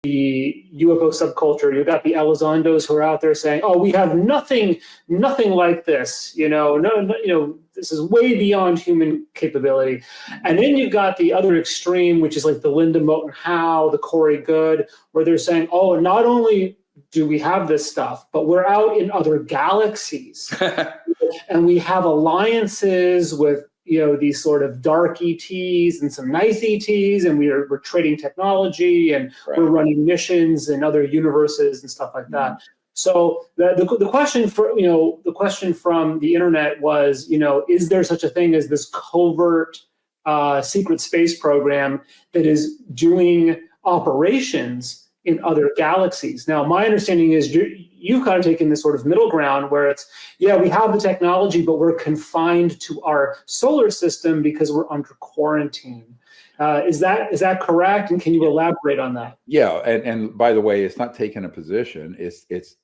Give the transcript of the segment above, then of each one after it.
the UFO subculture. You've got the Elizondos who are out there saying, "Oh, we have nothing like this. This is way beyond human capability." And then you've got the other extreme, which is like the Linda Moulton Howe, the Corey Goode, where they're saying, "Oh, not only do we have this stuff, but we're out in other galaxies, and we have alliances with." These sort of dark ETs and some nice ETs, and we're trading technology, and we're running missions in other universes and stuff like that. So the question from the internet was, is there such a thing as this covert secret space program that is doing operations in other galaxies? Now, my understanding is you've kind of taken this sort of middle ground where it's, we have the technology, but we're confined to our solar system because we're under quarantine. Is that correct? And can you elaborate on that? Yeah, and by the way, it's not taking a position. It's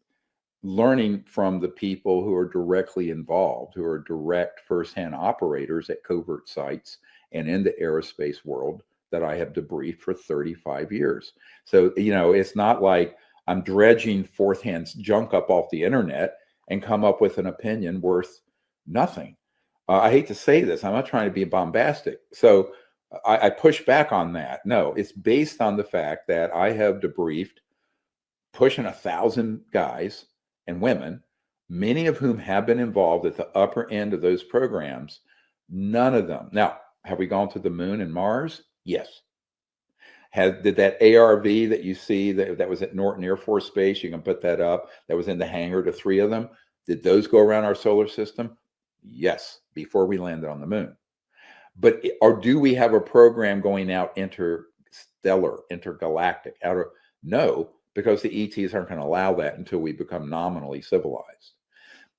learning from the people who are directly involved, who are direct firsthand operators at covert sites and in the aerospace world that I have debriefed for 35 years. So, it's not like I'm dredging fourth-hand junk up off the internet and come up with an opinion worth nothing. I hate to say this. I'm not trying to be bombastic. So I push back on that. No, it's based on the fact that I have debriefed pushing 1,000 guys and women, many of whom have been involved at the upper end of those programs. None of them. Now, have we gone to the moon and Mars? Yes. Did that ARV that you see that was at Norton Air Force Base, you can put that up, that was in the hangar, the 3 of them, did those go around our solar system? Yes, before we landed on the moon. But do we have a program going out interstellar, intergalactic? No, because the ETs aren't going to allow that until we become nominally civilized.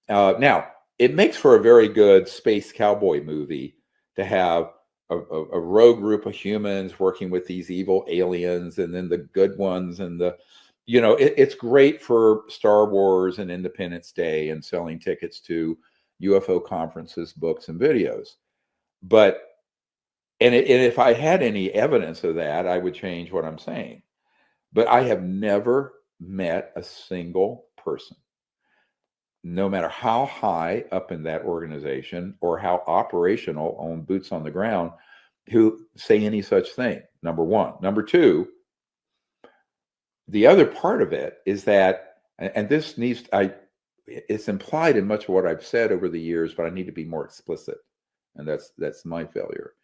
Now, it makes for a very good space cowboy movie to have a rogue group of humans working with these evil aliens, and then the good ones, and it's great for Star Wars and Independence Day and selling tickets to UFO conferences, books, and videos. But if I had any evidence of that, I would change what I'm saying. But I have never met a single person, no matter how high up in that organization or how operational on boots on the ground, who say any such thing. Number one. Number two, the other part of it is that, and this it's implied in much of what I've said over the years, but I need to be more explicit. And that's my failure.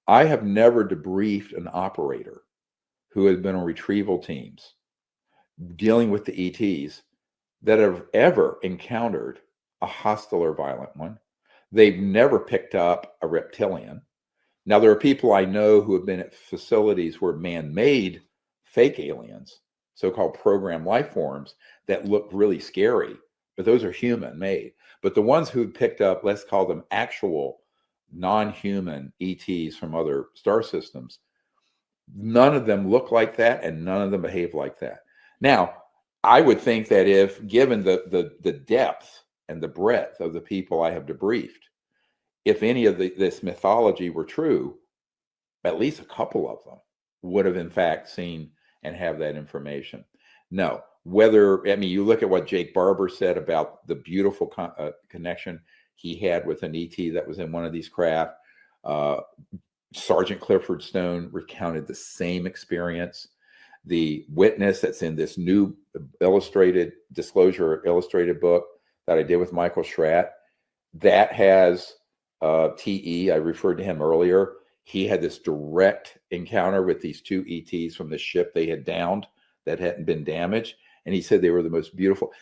I have never debriefed an operator who has been on retrieval teams dealing with the ETs that have ever encountered a hostile or violent one. They've never picked up a reptilian. Now, there are people I know who have been at facilities where man-made fake aliens, so-called program life forms, that look really scary, but those are human-made. But the ones who picked up, let's call them actual non-human ETs from other star systems, none of them look like that, and none of them behave like that. Now, I would think that if given the depth and the breadth of the people I have debriefed, if any of this mythology were true, at least a couple of them would have in fact seen and have that information. No, you look at what Jake Barber said about the beautiful connection he had with an ET that was in one of these craft. Sergeant Clifford Stone recounted the same experience. The witness that's in this new illustrated book that I did with Michael Schratt, that has TE. I referred to him earlier. He had this direct encounter with these 2 ETs from the ship they had downed that hadn't been damaged. And he said they were the most beautiful.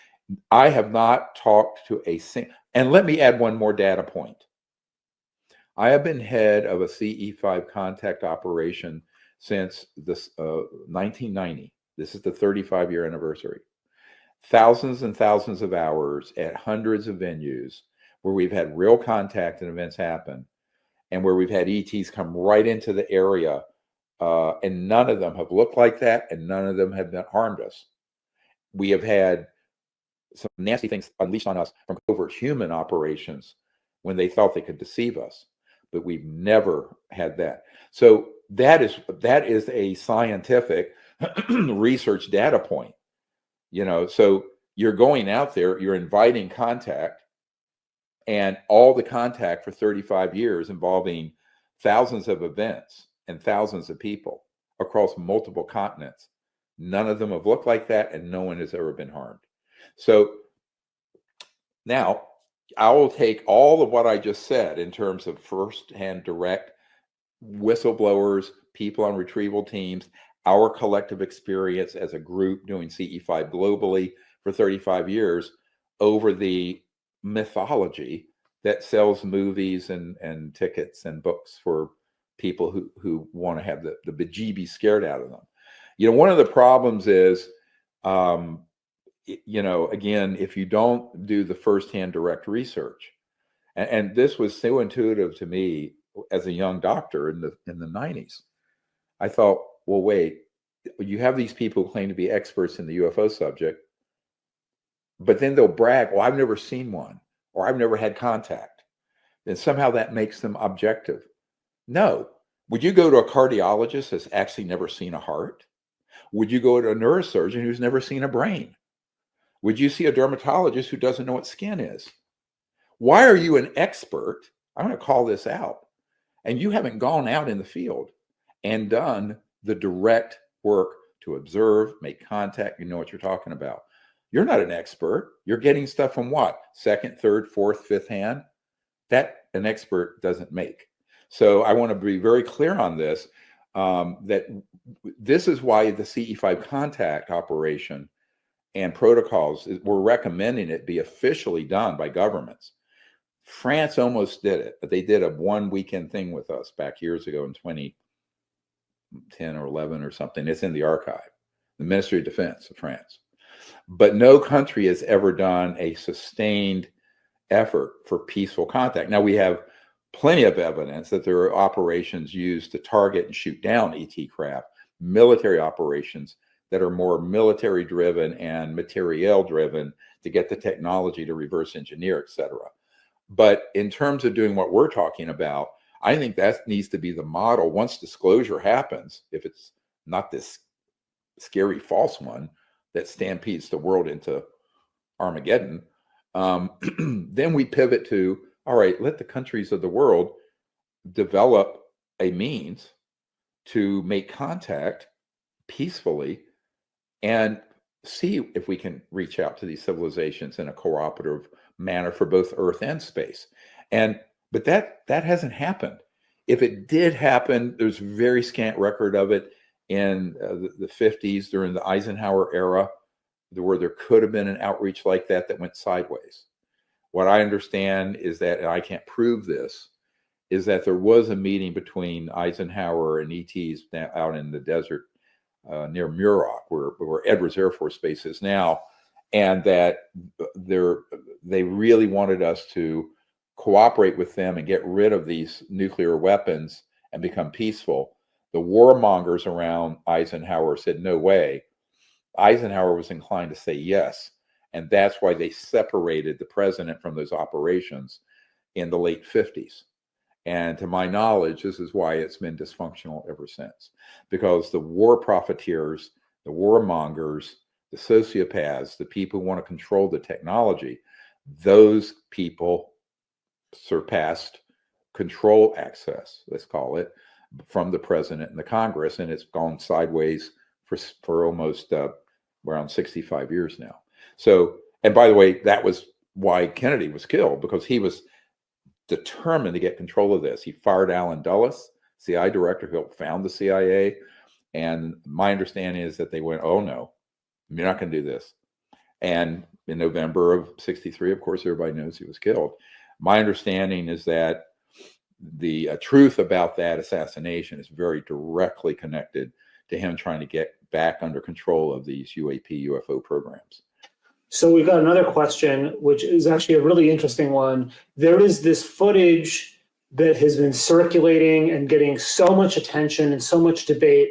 I have not talked to a single, and let me add one more data point. I have been head of a CE5 contact operation since 1990. This is the 35-year anniversary. Thousands and thousands of hours at hundreds of venues where we've had real contact and events happen, and where we've had ETs come right into the area, and none of them have looked like that, and none of them have harmed us. We have had some nasty things unleashed on us from covert human operations when they thought they could deceive us, but we've never had that. So that is a scientific, research data point. So you're going out there, you're inviting contact, and all the contact for 35 years involving thousands of events and thousands of people across multiple continents. None of them have looked like that, and no one has ever been harmed. So now I will take all of what I just said in terms of firsthand direct whistleblowers, people on retrieval teams, our collective experience as a group doing CE5 globally for 35 years over the mythology that sells movies and tickets and books for people who want to have the bejeebies scared out of them. One of the problems is, again, if you don't do the firsthand direct research, and this was so intuitive to me as a young doctor in the 90s, I thought, well, wait, you have these people who claim to be experts in the UFO subject, but then they'll brag, well, I've never seen one, or I've never had contact. And somehow that makes them objective. No. Would you go to a cardiologist that's actually never seen a heart? Would you go to a neurosurgeon who's never seen a brain? Would you see a dermatologist who doesn't know what skin is? Why are you an expert? I'm going to call this out. And you haven't gone out in the field and done the direct work to observe, make contact. You know what you're talking about. You're not an expert. You're getting stuff from what? Second, third, fourth, fifth hand? That an expert doesn't make. So I want to be very clear on this, that this is why the CE5 contact operation and protocols, we're recommending it be officially done by governments. France almost did it, but they did a one weekend thing with us back years ago in 2010 or 11 or something. It's in the archive, the Ministry of Defense of France. But no country has ever done a sustained effort for peaceful contact. Now, we have plenty of evidence that there are operations used to target and shoot down ET craft, military operations that are more military driven and materiel driven to get the technology to reverse engineer, et cetera. But in terms of doing what we're talking about, I think that needs to be the model once disclosure happens, if it's not this scary false one that stampedes the world into Armageddon. Then we pivot to, all right, let the countries of the world develop a means to make contact peacefully and see if we can reach out to these civilizations in a cooperative manner for both Earth and space. But that hasn't happened. If it did happen, there's very scant record of it in the 50s during the Eisenhower era, where there could have been an outreach like that went sideways. What I understand is that, and I can't prove this, is that there was a meeting between Eisenhower and ETs out in the desert near Muroc, where Edwards Air Force Base is now, and that they really wanted us to cooperate with them and get rid of these nuclear weapons and become peaceful. The warmongers around Eisenhower said, no way. Eisenhower was inclined to say yes. And that's why they separated the president from those operations in the late 50s. And to my knowledge, this is why it's been dysfunctional ever since. Because the war profiteers, the warmongers, the sociopaths, the people who want to control the technology, those people surpassed control access, let's call it, from the president and the Congress. And it's gone sideways for almost around 65 years now. So, and by the way, that was why Kennedy was killed, because he was determined to get control of this. He fired Allen Dulles, CIA director, who helped found the CIA. And my understanding is that they went, oh no, you're not going to do this. And in November of 63, of course, everybody knows he was killed. My understanding is that the truth about that assassination is very directly connected to him trying to get back under control of these UAP, UFO programs. So we've got another question, which is actually a really interesting one. There is this footage that has been circulating and getting so much attention and so much debate